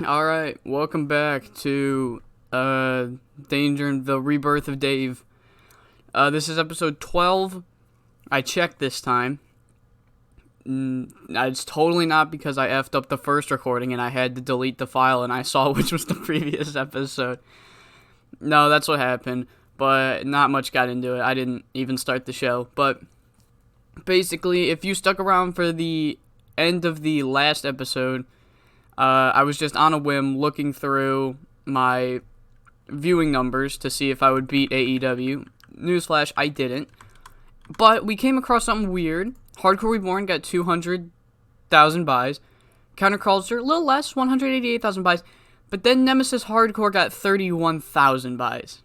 Alright, welcome back to Danger and the Rebirth of Dave. This is episode 12. I checked this time. It's totally not because I effed up the first recording and I had to delete the file and I saw which was the previous episode. No, that's what happened, but not much got into it. I didn't even start the show. But basically, if you stuck around for the end of the last episode, I was just on a whim looking through my viewing numbers to see if I would beat AEW. Newsflash, I didn't. But we came across something weird. Hardcore Reborn got 200,000 buys. Counterculture, a little less, 188,000 buys. But then Nemesis Hardcore got 31,000 buys.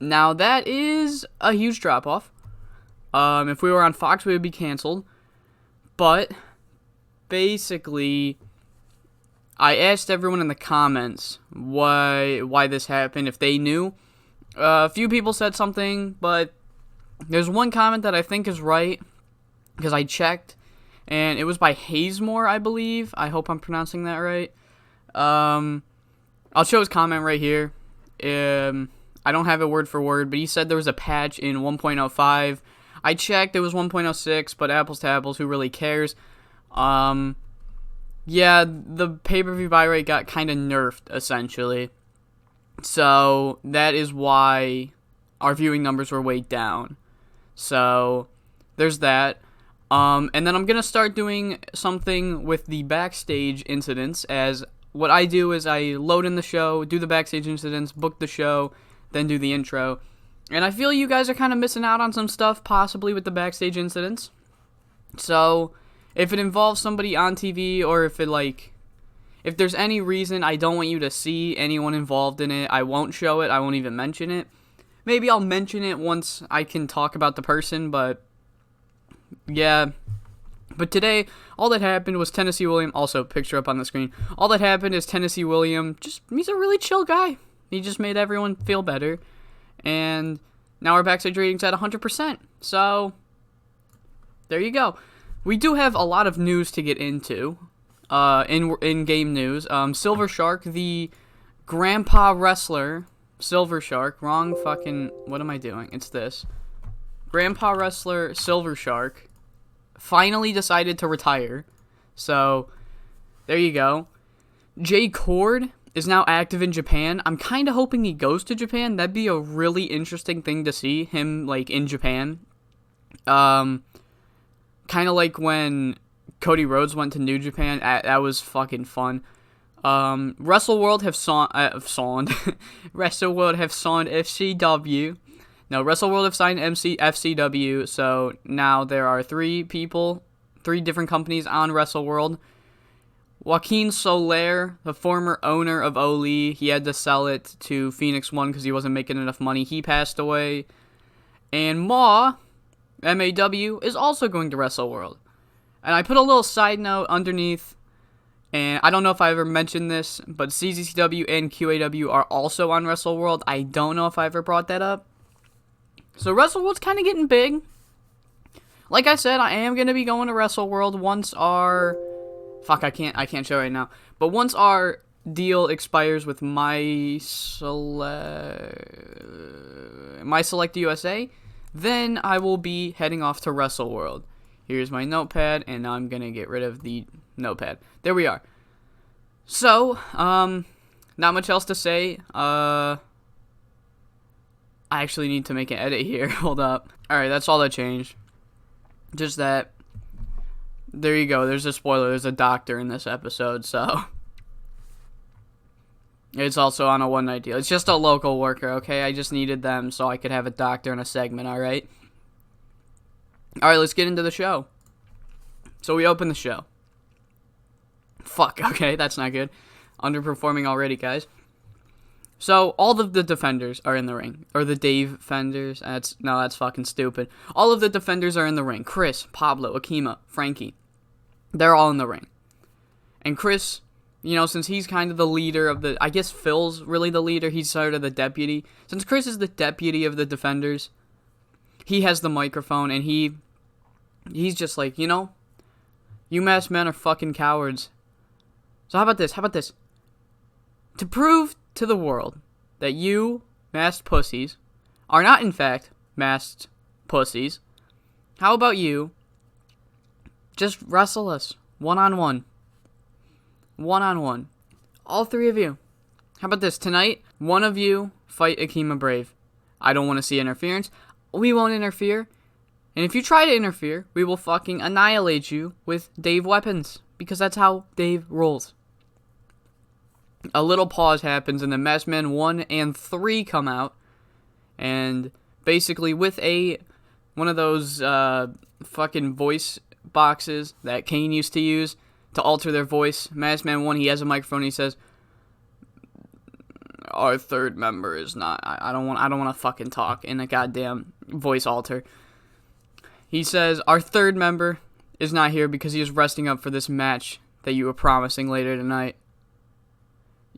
Now, that is a huge drop-off. If we were on Fox, we would be canceled. But basically, I asked everyone in the comments why this happened, if they knew. A few people said something, but there's one comment that I think is right, because I checked, and it was by Hazemore, I believe. I hope I'm pronouncing that right. I'll show his comment right here. I don't have it word for word, but he said there was a patch in 1.05. I checked, it was 1.06, but apples to apples, who really cares? Yeah, the pay-per-view buy rate got kind of nerfed, essentially. So, that is why our viewing numbers were way down. So, there's that. And then I'm going to start doing something with the backstage incidents, as what I do is I load in the show, do the backstage incidents, book the show, then do the intro. And I feel you guys are kind of missing out on some stuff, possibly with the backstage incidents. So, if it involves somebody on TV, or if there's any reason I don't want you to see anyone involved in it, I won't show it, I won't even mention it. Maybe I'll mention it once I can talk about the person, but yeah. But today, all that happened was Tennessee William, also picture up on the screen, all that happened is Tennessee William, he's a really chill guy. He just made everyone feel better, and now our backstage rating's at 100%, so there you go. We do have a lot of news to get into, in-game news. Silver Shark, the grandpa wrestler, Silver Shark, what am I doing? It's this. Grandpa wrestler Silver Shark finally decided to retire, so there you go. Jay Cord is now active in Japan. I'm kind of hoping he goes to Japan. That'd be a really interesting thing to see, him, in Japan. Kind of like when Cody Rhodes went to New Japan. That was fucking fun. WrestleWorld have signed FCW. No, WrestleWorld have signed FCW, so now there are three different companies on WrestleWorld. Joaquin Soler, the former owner of Oli, he had to sell it to Phoenix One because he wasn't making enough money. He passed away. And MAW, is also going to WrestleWorld. And I put a little side note underneath, and I don't know if I ever mentioned this, but CZCW and QAW are also on WrestleWorld. I don't know if I ever brought that up. So WrestleWorld's kind of getting big. Like I said, I am going to be going to WrestleWorld once our... I can't show right now. But once our deal expires with My Select USA, then I will be heading off to WrestleWorld. Here's my notepad, and now I'm going to get rid of the notepad. There we are. So, not much else to say. I actually need to make an edit here. Hold up. Alright, that's all that changed. Just that. There you go. There's a spoiler. There's a doctor in this episode, so... It's also on a one-night deal. It's just a local worker, okay? I just needed them so I could have a doctor in a segment, alright? Alright, let's get into the show. So we open the show. Fuck, okay, that's not good. Underperforming already, guys. So, all of the defenders are in the ring. Or the Dave Fenders. That's fucking stupid. All of the defenders are in the ring. Chris, Pablo, Akiva, Frankie. They're all in the ring. And Chris, since he's kind of the leader of the... I guess Phil's really the leader. He's sort of the deputy. Since Chris is the deputy of the defenders, he has the microphone, and he's just like, you masked men are fucking cowards. So how about this? How about this? To prove to the world that you, masked pussies, are not in fact masked pussies, how about you just wrestle us one-on-one? One-on-one. All three of you. How about this? Tonight, one of you fight Akiva Brave. I don't want to see interference. We won't interfere. And if you try to interfere, we will fucking annihilate you with Dave weapons. Because that's how Dave rolls. A little pause happens and the Masked Man 1 and 3 come out. And basically with one of those fucking voice boxes that Kane used to use to alter their voice. Masked Man 1, he has a microphone, he says, our third member is not, I don't want to fucking talk in a goddamn voice alter. He says, our third member is not here because he is resting up for this match that you were promising later tonight.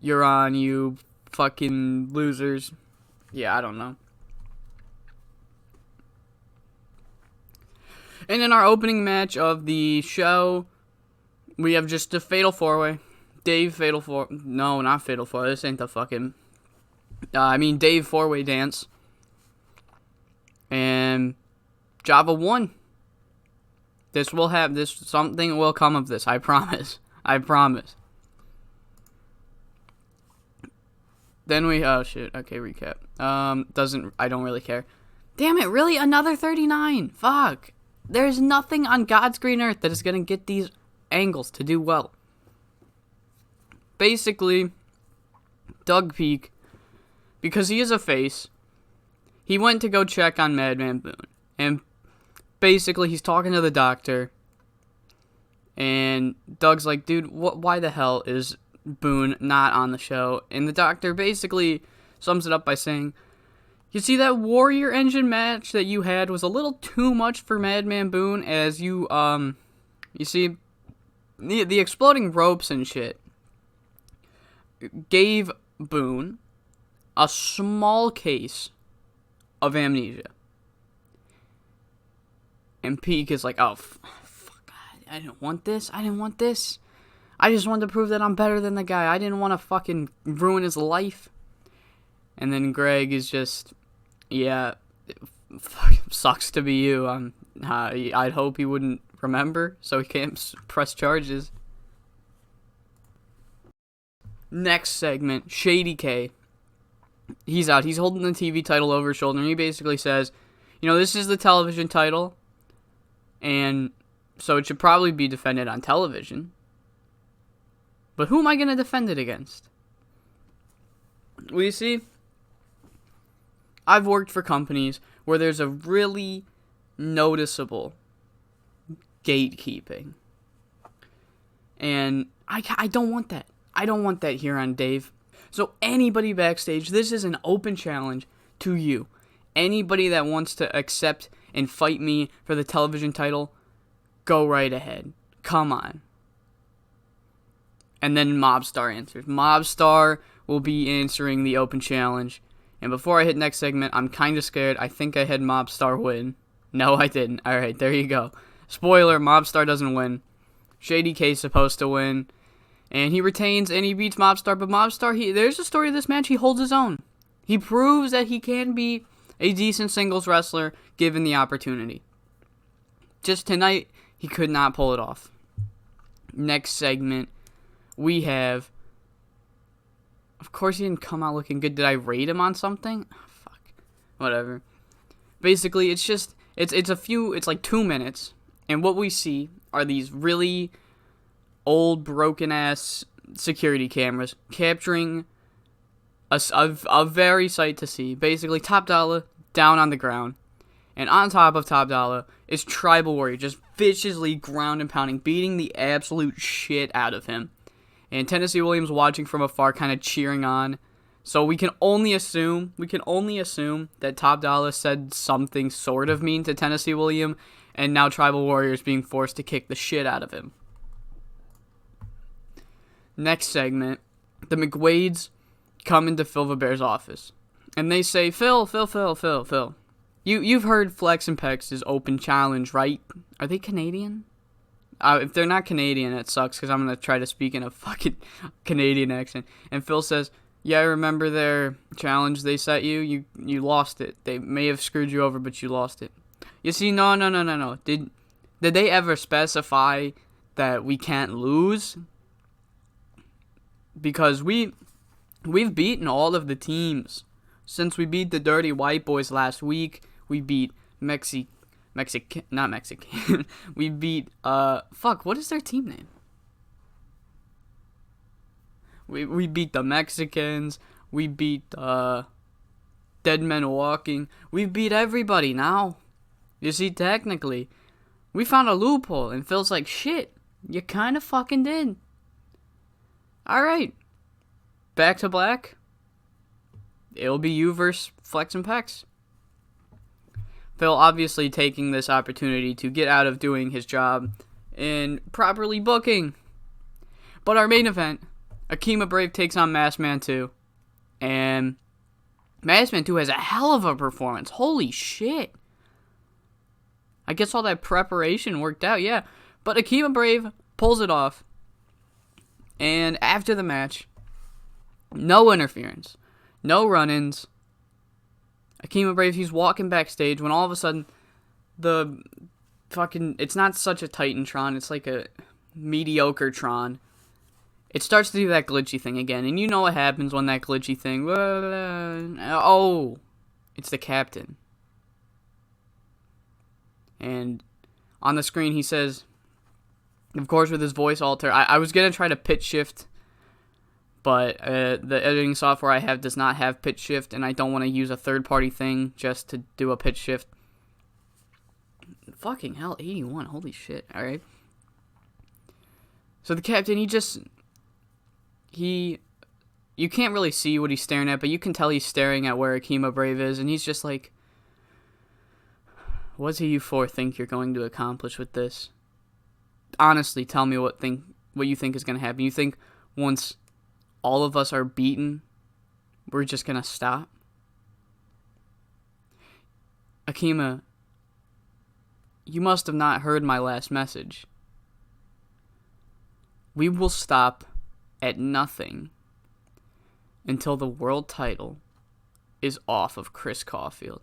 You're on, you fucking losers. Yeah, I don't know. And in our opening match of the show, we have just a Fatal 4-Way. Dave Fatal 4... No, not Fatal 4. This ain't the fucking... Dave 4-Way dance. And Java won. Something will come of this. I promise. I promise. Then we... Oh, shit. Okay, recap. I don't really care. Damn it, really? Another 39? Fuck. There's nothing on God's green earth that is going to get these angles to do well. Basically, Doug Peak, because he is a face, he went to go check on Madman Boone. And basically, he's talking to the doctor. And Doug's like, dude, why the hell is Boone not on the show? And the doctor basically sums it up by saying, you see, that Warrior Engine match that you had was a little too much for Madman Boone, as you see, the exploding ropes and shit gave Boone a small case of amnesia. And Peak is like, oh, fuck, I didn't want this. I just wanted to prove that I'm better than the guy. I didn't want to fucking ruin his life. And then Greg is just, yeah, sucks to be you. I'd hope he wouldn't remember, so he can't press charges. Next segment, Shady K. He's out. He's holding the TV title over his shoulder, and he basically says, this is the television title, and so it should probably be defended on television. But who am I going to defend it against? Well, you see, I've worked for companies where there's a really noticeable gatekeeping. And I don't want that. I don't want that here on Dave. So anybody backstage, this is an open challenge to you. Anybody that wants to accept and fight me for the television title, go right ahead. Come on. And then Mobstar answers. Mobstar will be answering the open challenge. And before I hit next segment, I'm kind of scared. I think I had Mobstar win. No, I didn't. Alright, there you go. Spoiler, Mobstar doesn't win. Shady K's supposed to win. And he retains and he beats Mobstar. But Mobstar, there's a story of this match. He holds his own. He proves that he can be a decent singles wrestler given the opportunity. Just tonight, he could not pull it off. Next segment, we have... Of course he didn't come out looking good. Did I rate him on something? Oh, fuck. Whatever. Basically, it's like 2 minutes. And what we see are these really old, broken-ass security cameras capturing a very sight to see. Basically, Top Dollar down on the ground. And on top of Top Dollar is Tribal Warrior, just viciously ground and pounding, beating the absolute shit out of him. And Tennessee Williams watching from afar, kind of cheering on. So we can only assume that Top Dollar said something sort of mean to Tennessee Williams, and now Tribal Warrior is being forced to kick the shit out of him. Next segment, the McWades come into Phil the Bear's office, and they say, Phil. You've heard Flex and Pex' open challenge, right? Are they Canadian? If they're not Canadian, it sucks because I'm going to try to speak in a fucking Canadian accent. And Phil says, yeah, I remember their challenge they set you. You lost it. They may have screwed you over, but you lost it. You see, no. Did they ever specify that we can't lose? Because we've beaten all of the teams. Since we beat the Dirty White Boys last week, we beat not Mexican. We beat, what is their team name? We beat the Mexicans. We beat, Dead Men Walking. We beat everybody now. You see, technically, we found a loophole, and Phil's like, shit, you kind of fucking did. Alright. Back to black. It'll be you versus Flex and Pex. Phil obviously taking this opportunity to get out of doing his job and properly booking. But our main event, Akiva Brave takes on Masked Man 2. And Masked Man 2 has a hell of a performance. Holy shit. I guess all that preparation worked out, yeah. But Akiva Brave pulls it off. And after the match, no interference, no run-ins. Akiva Brave, he's walking backstage when all of a sudden it's not such a Titantron, it's like a mediocre Tron. It starts to do that glitchy thing again, and you know what happens when that glitchy thing, oh, it's the captain. And on the screen he says, of course with his voice alter, I was going to try to pitch shift, but the editing software I have does not have pitch shift, and I don't want to use a third-party thing just to do a pitch shift. Fucking hell, 81, holy shit, alright. So the captain, you can't really see what he's staring at, but you can tell he's staring at where Akiva Brave is, and he's just like, what do you four think you're going to accomplish with this? Honestly, tell me what you think is going to happen. You think once all of us are beaten, we're just going to stop? Akiva, you must have not heard my last message. We will stop at nothing until the world title is off of Chris Caulfield.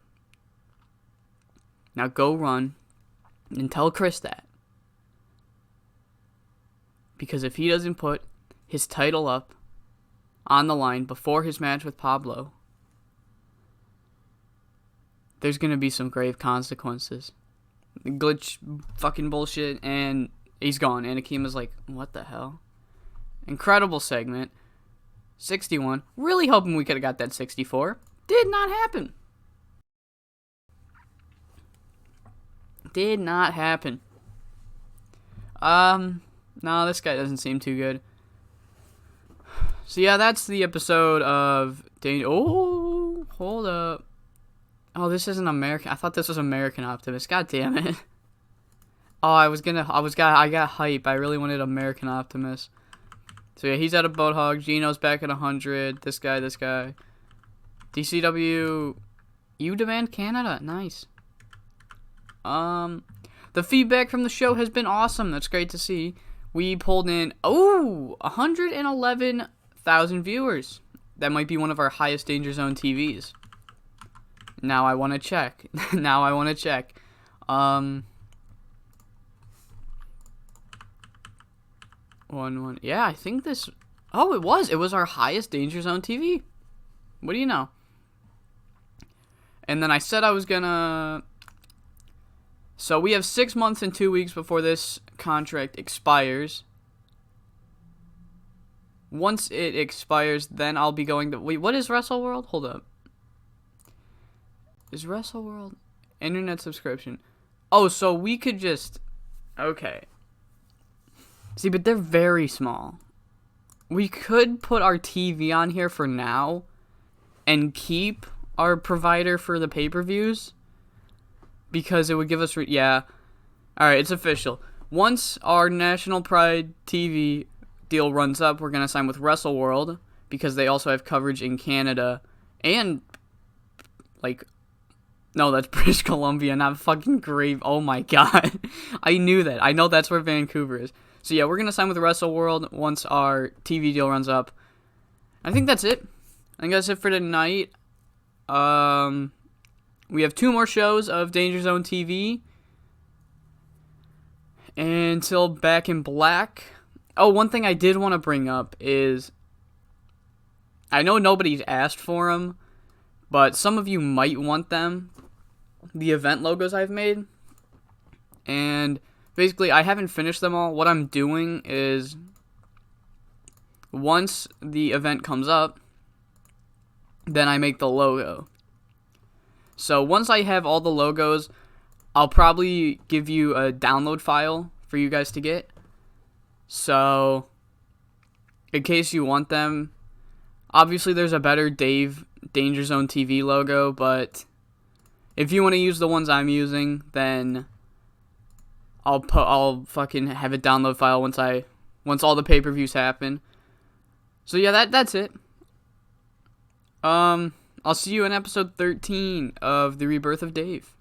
Now go run and tell Chris that. Because if he doesn't put his title up on the line before his match with Pablo, there's going to be some grave consequences. Glitch fucking bullshit, and he's gone. And Akima's like, what the hell? Incredible segment. 61. Really hoping we could have got that 64. Did not happen. Did not happen. No, this guy doesn't seem too good. So yeah, that's the episode of Oh, hold up. Oh, this isn't American. I thought this was American Optimist. God damn it. Oh, I got hype. I really wanted American Optimist. So yeah, he's at a boat hog. Gino's back at 100. This guy. DCW, you demand Canada. Nice. The feedback from the show has been awesome. That's great to see. We pulled in 111,000 viewers. That might be one of our highest Danger Zone TVs. Now I want to check. Yeah, I think this. Oh, it was our highest Danger Zone TV. What do you know? And then I said I was gonna. So we have 6 months and 2 weeks before this contract expires. Once it expires, then I'll be going to... Wait, what is WrestleWorld? Hold up. Is WrestleWorld... Internet subscription. Oh, so we could just... Okay. See, but they're very small. We could put our TV on here for now and keep our provider for the pay-per-views. Because it would give us... yeah. Alright, it's official. Once our National Pride TV deal runs up, we're going to sign with WrestleWorld. Because they also have coverage in Canada. And, like, No, that's British Columbia, not fucking Grave. Oh my god. I knew that. I know that's where Vancouver is. So yeah, we're going to sign with Wrestle World once our TV deal runs up. I think that's it. I think that's it for tonight. We have 2 more shows of Danger Zone TV. Until Back in Black. Oh, one thing I did want to bring up is, I know nobody's asked for them, but some of you might want them. The event logos I've made. And basically, I haven't finished them all. What I'm doing is, once the event comes up, then I make the logo. So once I have all the logos, I'll probably give you a download file for you guys to get. So, in case you want them, obviously there's a better Danger Zone TV logo, but if you want to use the ones I'm using, then I'll fucking have a download file once all the pay-per-views happen. So yeah, that's it. I'll see you in episode 13 of The Rebirth of Dave.